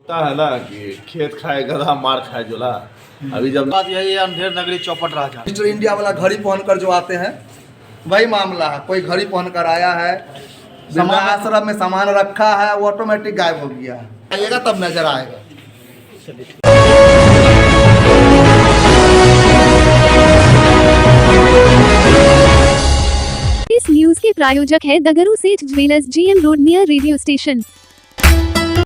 होता है ना कि खेत खाए गधा मार खाए जोला। अभी जब बात यही है, अंधेर नगरी चौपट राजा मिस्टर इंडिया वाला घड़ी पहनकर जो आते हैं वही मामला है। कोई घड़ी पहनकर आया है, आश्रम में सामान रखा है, वो ऑटोमेटिक गायब हो गया है। आइएगा तब नजर आएगा। इस न्यूज के प्रायोजक है दगरू सेठ jewellers, GM road near radio station.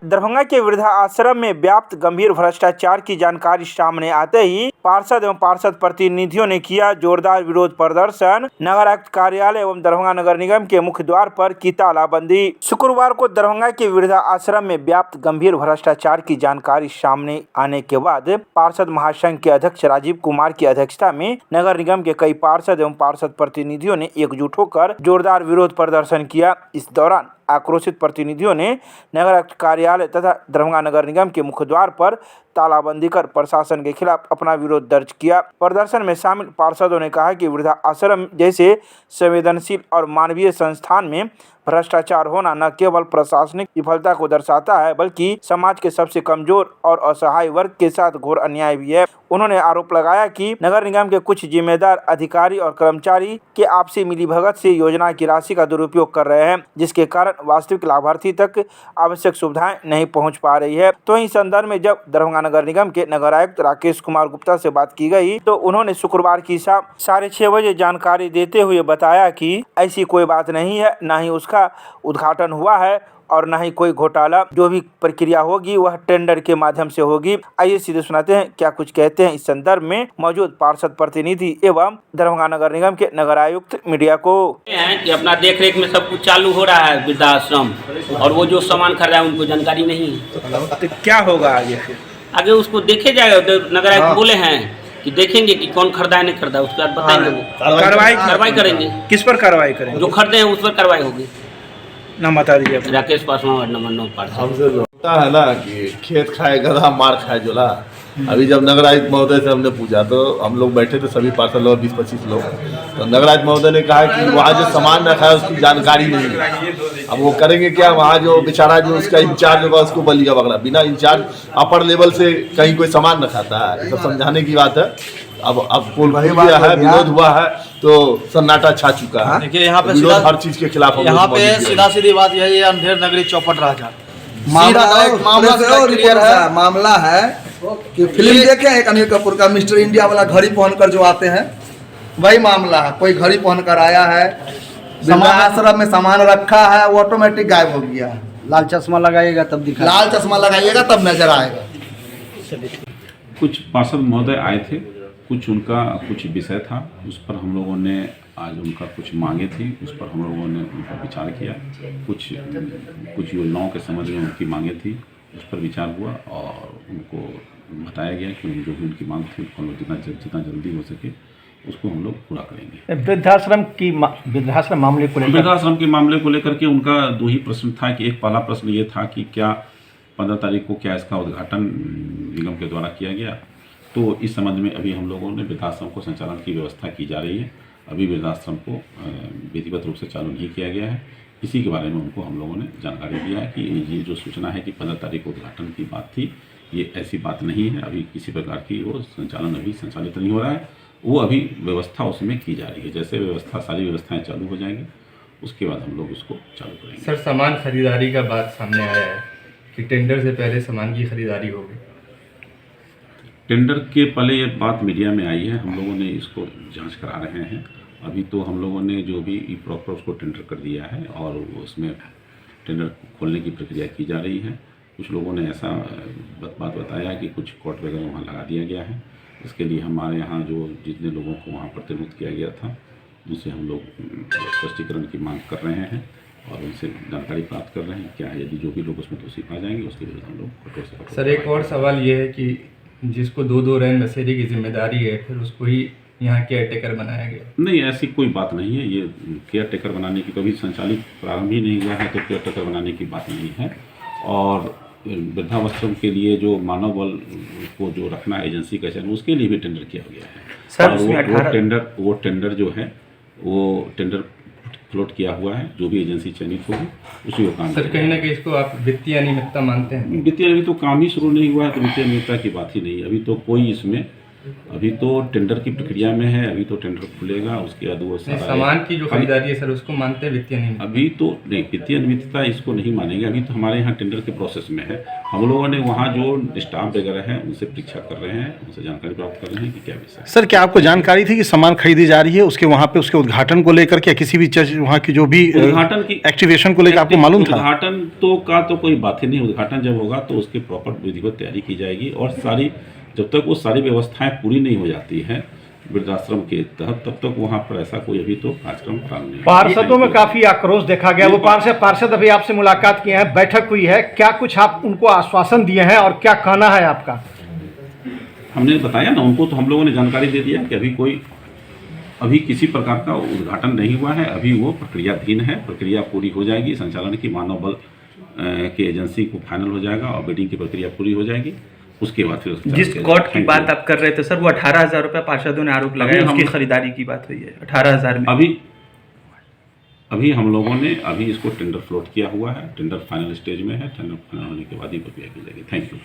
Darbhanga के वृद्धा आश्रम में व्याप्त गंभीर भ्रष्टाचार की जानकारी सामने आते ही पार्षद एवं पार्षद प्रतिनिधियों ने किया जोरदार विरोध प्रदर्शन। नगर आयुक्त कार्यालय एवं दरभंगा नगर निगम के मुख्य द्वार पर की तालाबंदी। शुक्रवार को दरभंगा के वृद्धा आश्रम में व्याप्त गंभीर भ्रष्टाचार की जानकारी सामने आने के बाद पार्षद महासंघ के अध्यक्ष राजीव कुमार की अध्यक्षता में नगर निगम के कई पार्षद एवं पार्षद प्रतिनिधियों ने एकजुट होकर जोरदार विरोध प्रदर्शन किया। इस दौरान आक्रोशित प्रतिनिधियों ने नगर आयुक्त कार्यालय तथा दरभंगा नगर निगम के मुख्य द्वार पर तालाबंदी कर प्रशासन के खिलाफ अपना विरोध दर्ज किया। प्रदर्शन में शामिल पार्षदों ने कहा कि वृद्धा आश्रम जैसे संवेदनशील और मानवीय संस्थान में भ्रष्टाचार होना न केवल प्रशासनिक विफलता को दर्शाता है बल्कि समाज के सबसे कमजोर और असहाय वर्ग के साथ घोर अन्याय भी है। उन्होंने आरोप लगाया कि नगर निगम के कुछ जिम्मेदार अधिकारी और कर्मचारी के आपसी मिलीभगत से योजना की राशि का दुरुपयोग कर रहे हैं, जिसके कारण वास्तविक लाभार्थी तक आवश्यक सुविधाएं नहीं पहुंच पा रही है। तो इस संदर्भ में जब दरभंगा नगर निगम के नगर आयुक्त राकेश कुमार गुप्ता से बात की गई तो उन्होंने शुक्रवार की शाम 6:30 बजे जानकारी देते हुए बताया कि ऐसी कोई बात नहीं है, न ही उसका उद्घाटन हुआ है और न ही कोई घोटाला। जो भी प्रक्रिया होगी वह टेंडर के माध्यम से होगी। आइए सीधे सुनाते हैं क्या कुछ कहते हैं इस संदर्भ में मौजूद पार्षद प्रतिनिधि एवं दरभंगा नगर निगम के नगर आयुक्त मीडिया को। हैं कि अपना देख रेख में सब कुछ चालू हो रहा है वृद्धाश्रम, और वो जो सामान खरीदा है उनको जानकारी नहीं है। तो क्या होगा आगे? आगे उसको देखे जाएगा। नगर आयुक्त बोले हैं कि देखेंगे कि कौन खरीदा है नहीं खरीदा, उसके बाद बताएंगे। वो कार्रवाई करेंगे। किस पर कार्रवाई करेंगे? जो खरीदे हैं उस पर कार्रवाई होगी। नाम बता दीजिए। राकेश पासवान, वार्ड नंबर 9 पार्षद। हमसे जो होता है ना कि खेत खाए गधा मार खाए जोला। अभी जब नगर आयुक्त महोदय से हमने पूछा तो हम लोग बैठे थे सभी पार्षद लोग 20-25 लोग, तो नगर आयुक्त महोदय ने कहा कि वहाँ जो सामान रखा है उसकी जानकारी नहीं है। अब वो करेंगे क्या? वहाँ जो बेचारा जो उसका इंचार्ज होगा उसको बलिया पकड़ा, बिना इंचार्ज अपर लेवल से कहीं कोई सामान रखाता है, तो समझाने की बात है। अब पोल हुआ है, विरोध हुआ है तो सन्नाटा छा चुका है। देखिए यहाँ पे विरोध हर चीज के खिलाफ यहाँ पे सीधा सीधी बात यही है, अंधेर नगरी चौपट राजा। मामला है कि फिल्म देखे एक अनिल कपूर का मिस्टर इंडिया वाला घड़ी पहनकर जो आते हैं वही मामला है। कोई घड़ी पहनकर आया है, आश्रम में सामान रखा है, वो ऑटोमेटिक गायब हो गया है। लाल चश्मा लगाइएगा तब दिखा, लाल चश्मा लगाइएगा तब नजर आएगा। कुछ पार्षद महोदय आए थे, कुछ उनका कुछ विषय था, उस पर हम लोगों ने आज उनका कुछ मांगे थी, उस पर हम लोगों ने उन पर विचार किया। कुछ योजनाओं के संबंध में उनकी मांगे थी, उस पर विचार हुआ और उनको बताया गया कि जो भी उनकी मांग थी हम लोग जितना जल्दी हो सके उसको हम लोग पूरा करेंगे। वृद्धाश्रम मामले को लेकर के उनका 2 ही प्रश्न था कि एक पहला प्रश्न ये था कि क्या 15 तारीख को क्या इसका उद्घाटन निगम के द्वारा किया गया। तो इस संबंध में अभी हम लोगों ने वृद्धाश्रम को संचालन की व्यवस्था की जा रही है। अभी वृद्धाश्रम को विधिवत रूप से चालू नहीं किया गया है। इसी के बारे में उनको हम लोगों ने जानकारी दिया है कि ये जो सूचना है कि 15 तारीख को उद्घाटन की बात थी, ये ऐसी बात नहीं है। अभी किसी प्रकार की वो संचालन अभी संचालित नहीं हो रहा है, वो अभी व्यवस्था उसमें की जा रही है। जैसे व्यवस्था सारी व्यवस्थाएँ चालू हो जाएंगी उसके बाद हम लोग उसको चालू करेंगे। सर, सामान खरीदारी का बात सामने आया है कि टेंडर से पहले सामान की खरीदारी होगी। टेंडर के पहले ये बात मीडिया में आई है, हम लोगों ने इसको जांच करा रहे हैं। अभी तो हम लोगों ने जो भी प्रॉपर उसको टेंडर कर दिया है और उसमें टेंडर खोलने की प्रक्रिया की जा रही है। कुछ लोगों ने ऐसा बात बताया कि कुछ कोर्ट वगैरह वहाँ लगा दिया गया है। इसके लिए हमारे यहाँ जो जितने लोगों को वहाँ प्रतिनियुक्त किया गया था उनसे हम लोग स्पष्टीकरण की मांग कर रहे हैं और उनसे जानकारी प्राप्त कर रहे हैं क्या है। यदि जो भी लोग उसमें दोषी पाए जाएंगे उसके विरुद्ध हम लोग कठोर से कठोर। सर, एक और सवाल ये है कि जिसको 2 रैन बसेरे की जिम्मेदारी है फिर उसको ही यहाँ केयर टेकर बनाया गया। नहीं, ऐसी कोई बात नहीं है। ये केयर टेकर बनाने की कभी संचालित प्रारंभ ही नहीं हुआ है, तो केयर टेकर बनाने की बात नहीं है। और वृद्धाश्रम के लिए जो मानव बल को जो रखना है एजेंसी का चयन, उसके लिए भी टेंडर किया गया है। सर, और वो टेंडर जो है वो टेंडर फ्लोट किया हुआ है। जो भी एजेंसी चयनित होगी उसी को काम सर कहीं ना कहीं इसको आप वित्तीय अनियमितता मानते हैं? वित्तीय अभी तो काम ही शुरू नहीं हुआ है, तो वित्तीय अनियमितता की बात ही नहीं है। अभी तो कोई इसमें, अभी तो टेंडर की प्रक्रिया में है, अभी तो टेंडर खुलेगा, उसके बाद वो नहीं, सामान की जो खरीदारी है सर उसको मानते हैं वित्तीय अनियमितता? अभी तो नहीं, वित्तीय अनियमितता इसको नहीं मानेंगे। अभी तो हमारे यहाँ टेंडर के प्रोसेस में है। हम लोगों ने वहाँ जो स्टाफ वगैरह है उनसे परीक्षा कर रहे हैं, उनसे जानकारी प्राप्त कर रहे हैं कि क्या विषय है। सर क्या आपको जानकारी थी कि सामान खरीदी जा रही है, उसके वहाँ पे उसके उद्घाटन को लेकर के किसी भी चीज वहाँ की जो भी उद्घाटन की एक्टिवेशन को लेकर आपको मालूम था? उद्घाटन तो का तो कोई बात ही नहीं। उद्घाटन जब होगा तो उसकी प्रॉपर विधिवत तैयारी की जाएगी, और सारी जब तक वो सारी व्यवस्थाएं पूरी नहीं हो जाती हैं वृद्धाश्रम के तहत, तब तक वहाँ पर ऐसा कोई अभी तो कार्यक्रम प्रारंभ नहीं। पार्षदों में काफी आक्रोश देखा गया। वो पार्षद अभी आपसे मुलाकात किए हैं, बैठक हुई है, क्या कुछ आप उनको आश्वासन दिए हैं और क्या कहना है आपका? हमने बताया ना उनको, तो हम लोगों ने जानकारी दे दिया कि अभी किसी प्रकार का उद्घाटन नहीं हुआ है। अभी वो प्रक्रियाधीन है, प्रक्रिया पूरी हो जाएगी। संचालन की मानव बल की एजेंसी को फाइनल हो जाएगा और बिडिंग की प्रक्रिया पूरी हो जाएगी। उसके बाद फिर जिस कोर्ट की बात आप कर रहे थे सर, वो 18,000 रुपये पार्षदों ने आरोप लगाया, उसकी खरीदारी की बात हुई है 18,000 में। अभी हम लोगों ने अभी इसको टेंडर फ्लोट किया हुआ है। टेंडर फाइनल स्टेज में है। टेंडर फाइनल होने के बाद ही प्रक्रिया की जाएगी। Thank you.